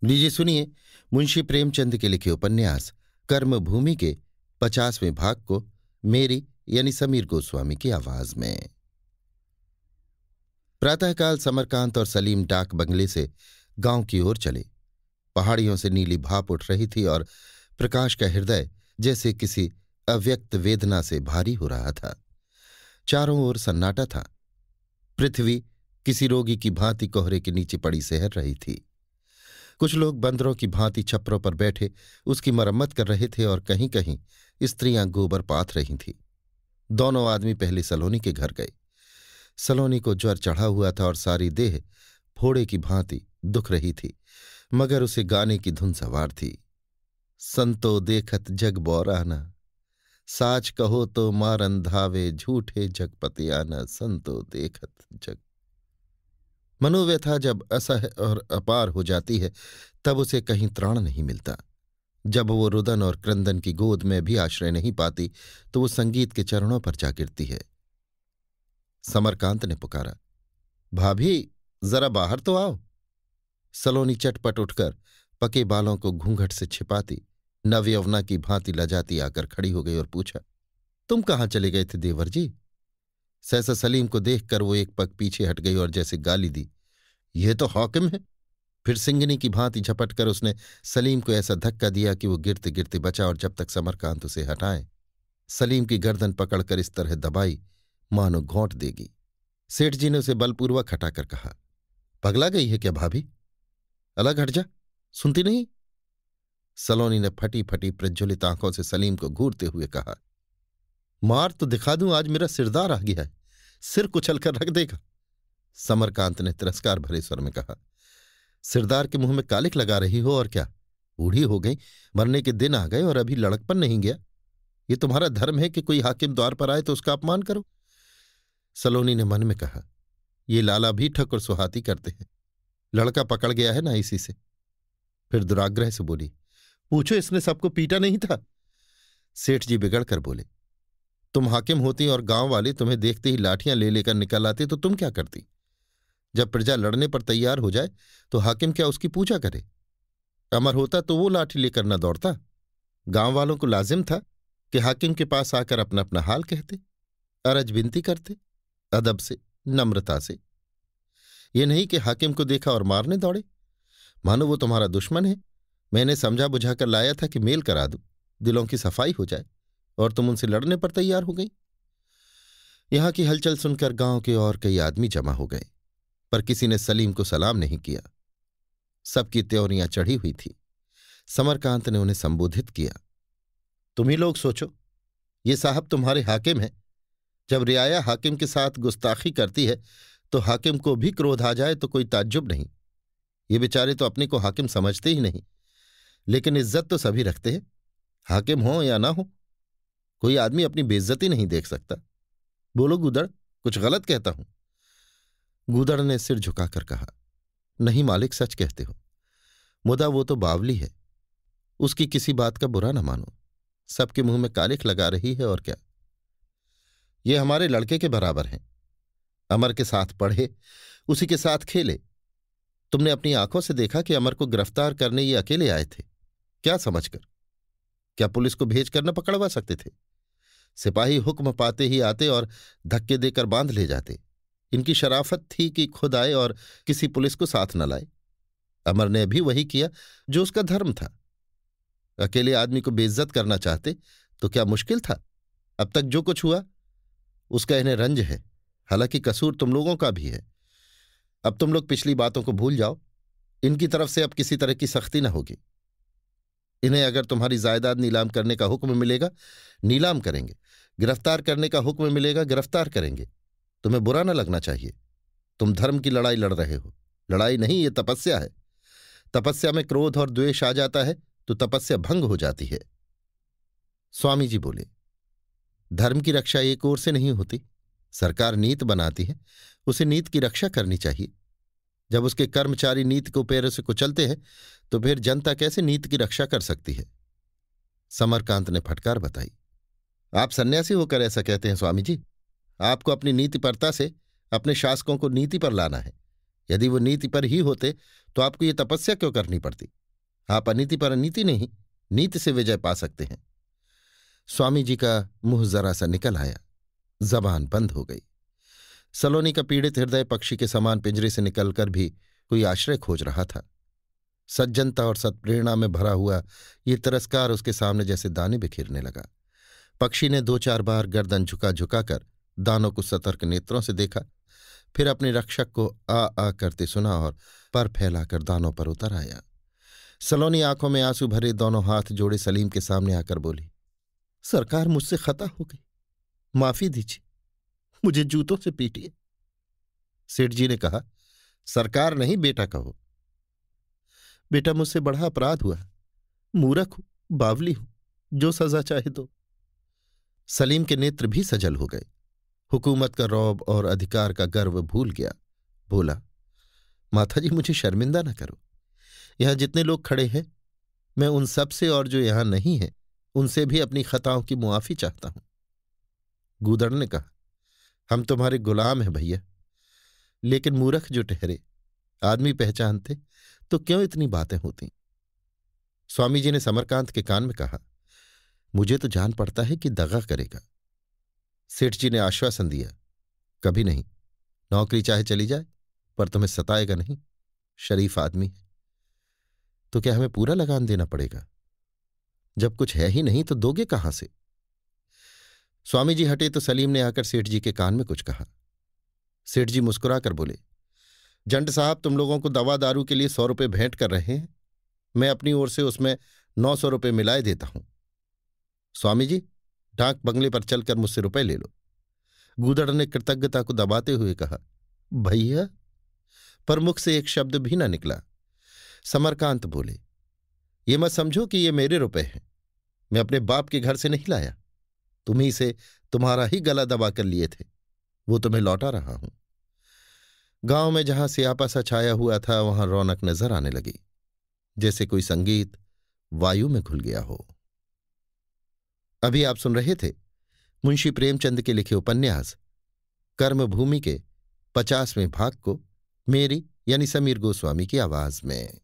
लीजिए सुनिए मुंशी प्रेमचंद के लिखे उपन्यास कर्मभूमि के 50वें भाग को मेरी यानी समीर गोस्वामी की आवाज में। प्रातःकाल समरकांत और सलीम डाक बंगले से गांव की ओर चले। पहाड़ियों से नीली भाप उठ रही थी और प्रकाश का हृदय जैसे किसी अव्यक्त वेदना से भारी हो रहा था। चारों ओर सन्नाटा था। पृथ्वी किसी रोगी की भांति कोहरे के नीचे पड़ी सहर रही थी। कुछ लोग बंदरों की भांति छप्परों पर बैठे उसकी मरम्मत कर रहे थे और कहीं कहीं स्त्रियां गोबर पाथ रही थीं। दोनों आदमी पहले सलोनी के घर गए। सलोनी को ज्वर चढ़ा हुआ था और सारी देह फोड़े की भांति दुख रही थी, मगर उसे गाने की धुन सवार थी। संतो देखत जग बौराना, साच कहो तो मारन धावे, झूठे जगपतियाना, संतो देखत जग। मनोव्यथा जब असह्य और अपार हो जाती है तब उसे कहीं त्राण नहीं मिलता। जब वो रुदन और क्रंदन की गोद में भी आश्रय नहीं पाती तो वो संगीत के चरणों पर जा गिरती है। समरकांत ने पुकारा, भाभी जरा बाहर तो आओ। सलोनी चटपट उठकर पके बालों को घूंघट से छिपाती नवयौवना की भांति लजाती आकर खड़ी हो गई और पूछा, तुम कहाँ चले गए थे देवर जी? सहसा सलीम को देखकर वो एक पग पीछे हट गई और जैसे गाली दी, ये तो हाकिम है। फिर सिंगनी की भांति झपटकर उसने सलीम को ऐसा धक्का दिया कि वो गिरते गिरते बचा और जब तक समरकांत उसे हटाए सलीम की गर्दन पकड़कर इस तरह दबाई मानो घोंट देगी। सेठ जी ने उसे बलपूर्वक हटाकर कहा, पगला गई है क्या भाभी? अलग हट जा, सुनती नहीं? सलोनी ने फटी फटी प्रज्वलित आंखों से सलीम को घूरते हुए कहा, मार तो दिखा दूं, आज मेरा सिरदार आ गया है, सिर कुचल कर रख देगा। समरकांत ने तिरस्कार भरे स्वर में कहा, सिरदार के मुंह में कालिक लगा रही हो और क्या? बूढ़ी हो गई, मरने के दिन आ गए और अभी लड़कपन नहीं गया। ये तुम्हारा धर्म है कि कोई हाकिम द्वार पर आए तो उसका अपमान करो? सलोनी ने मन में कहा, ये लाला भी ठक और सुहाती करते हैं, लड़का पकड़ गया है ना इसी से। फिर दुराग्रह से बोली, पूछो इसने सबको पीटा नहीं था? सेठ जी बिगड़ कर बोले, तुम हाकिम होती और गांव वाले तुम्हें देखते ही लाठियां ले लेकर निकल आते तो तुम क्या करती? जब प्रजा लड़ने पर तैयार हो जाए तो हाकिम क्या उसकी पूजा करे? अमर होता तो वो लाठी लेकर न दौड़ता। गांव वालों को लाजिम था कि हाकिम के पास आकर अपना अपना हाल कहते, अरज विनती करते, अदब से, नम्रता से। ये नहीं कि हाकिम को देखा और मारने दौड़े। मानो वो तुम्हारा दुश्मन है। मैंने समझा बुझाकर लाया था कि मेल करा दूं, दिलों की सफाई हो जाए, और तुम उनसे लड़ने पर तैयार हो गई। यहां की हलचल सुनकर गांव के और कई आदमी जमा हो गए, पर किसी ने सलीम को सलाम नहीं किया। सबकी त्योरियां चढ़ी हुई थी। समरकांत ने उन्हें संबोधित किया, तुम ही लोग सोचो, ये साहब तुम्हारे हाकिम हैं। जब रियाया हाकिम के साथ गुस्ताखी करती है तो हाकिम को भी क्रोध आ जाए तो कोई ताज्जुब नहीं। ये बेचारे तो अपने को हाकिम समझते ही नहीं, लेकिन इज्जत तो सभी रखते हैं, हाकिम हो या ना हो। कोई आदमी अपनी बेइज्जती नहीं देख सकता। बोलो गूदड़, कुछ गलत कहता हूं? गूदड़ ने सिर झुकाकर कहा, नहीं मालिक, सच कहते हो। मुदा वो तो बावली है, उसकी किसी बात का बुरा न मानो। सबके मुंह में कालिख लगा रही है और क्या। ये हमारे लड़के के बराबर हैं। अमर के साथ पढ़े, उसी के साथ खेले। तुमने अपनी आंखों से देखा कि अमर को गिरफ्तार करने ये अकेले आए थे। क्या समझकर? क्या पुलिस को भेजकर न पकड़वा सकते थे? सिपाही हुक्म पाते ही आते और धक्के देकर बांध ले जाते। इनकी शराफत थी कि खुद आए और किसी पुलिस को साथ न लाए। अमर ने भी वही किया जो उसका धर्म था। अकेले आदमी को बेइज्जत करना चाहते तो क्या मुश्किल था? अब तक जो कुछ हुआ उसका इन्हें रंज है, हालांकि कसूर तुम लोगों का भी है। अब तुम लोग पिछली बातों को भूल जाओ। इनकी तरफ से अब किसी तरह की सख्ती न होगी। इन्हें अगर तुम्हारी जायदाद नीलाम करने का हुक्म मिलेगा, नीलाम करेंगे। गिरफ्तार करने का हुक्म मिलेगा, गिरफ्तार करेंगे। तुम्हें बुरा न लगना चाहिए। तुम धर्म की लड़ाई लड़ रहे हो। लड़ाई नहीं, ये तपस्या है। तपस्या में क्रोध और द्वेष आ जाता है तो तपस्या भंग हो जाती है। स्वामी जी बोले, धर्म की रक्षा एक ओर से नहीं होती। सरकार नीति बनाती है, उसे नीति की रक्षा करनी चाहिए। जब उसके कर्मचारी नीति को पैरों से कुचलते हैं तो फिर जनता कैसे नीति की रक्षा कर सकती है? समरकांत ने फटकार बताई, आप सन्यासी होकर ऐसा कहते हैं स्वामी जी? आपको अपनी नीतिपरता से अपने शासकों को नीति पर लाना है। यदि वो नीति पर ही होते तो आपको ये तपस्या क्यों करनी पड़ती? आप अनीति पर अनीति नहीं, नीति से विजय पा सकते हैं। स्वामी जी का मुंह जरा सा निकल आया, जबान बंद हो गई। सलोनी का पीड़ित हृदय पक्षी के समान पिंजरे से निकलकर भी कोई आश्रय खोज रहा था। सज्जनता और सत्प्रेरणा में भरा हुआ ये तिरस्कार उसके सामने जैसे दाने बिखेरने लगा। पक्षी ने 2-4 बार गर्दन झुका झुकाकर दानों को सतर्क नेत्रों से देखा, फिर अपने रक्षक को आ करते सुना और पर फैलाकर दानों पर उतर आया। सलोनी आंखों में आंसू भरे दोनों हाथ जोड़े सलीम के सामने आकर बोली, सरकार मुझसे खता हो गई, माफी दीजिए, मुझे जूतों से पीटिए। सेठ जी ने कहा, सरकार नहीं बेटा कहो। बेटा मुझसे बड़ा अपराध हुआ, मूर्ख हूं, बावली हूं, जो सजा चाहे दो। सलीम के नेत्र भी सजल हो गए। हुकूमत का रौब और अधिकार का गर्व भूल गया। बोला, माताजी मुझे शर्मिंदा न करो। यहां जितने लोग खड़े हैं, मैं उन सब से और जो यहां नहीं है उनसे भी अपनी खताओं की मुआफी चाहता हूं। गूदड़ ने कहा, हम तुम्हारे गुलाम हैं भैया, लेकिन मूर्ख जो ठहरे, आदमी पहचानते तो क्यों इतनी बातें होती। स्वामी जी ने समरकांत के कान में कहा, मुझे तो जान पड़ता है कि दगा करेगा। सेठ जी ने आश्वासन दिया, कभी नहीं, नौकरी चाहे चली जाए पर तुम्हें सताएगा नहीं, शरीफ आदमी है। तो क्या हमें पूरा लगान देना पड़ेगा? जब कुछ है ही नहीं तो दोगे कहां से? स्वामी जी हटे तो सलीम ने आकर सेठ जी के कान में कुछ कहा। सेठ जी मुस्कुराकर बोले, जंट साहब तुम लोगों को दवा दारू के लिए 100 रुपये भेंट कर रहे हैं, मैं अपनी ओर से उसमें 900 रुपये मिलाए देता हूं। स्वामी जी डाक बंगले पर चलकर मुझसे रुपए ले लो। गूदड़ ने कृतज्ञता को दबाते हुए कहा, भैया, पर मुख से एक शब्द भी न निकला। समरकांत बोले, ये मत समझो कि ये मेरे रुपए हैं, मैं अपने बाप के घर से नहीं लाया, तुम्ही से तुम्हारा ही गला दबा कर लिए थे, वो तुम्हें लौटा रहा हूं। गांव में जहां स्यापा सा छाया हुआ था वहां रौनक नजर आने लगी, जैसे कोई संगीत वायु में घुल गया हो। अभी आप सुन रहे थे मुंशी प्रेमचंद के लिखे उपन्यास कर्मभूमि के 50वें भाग को मेरी यानी समीर गोस्वामी की आवाज में।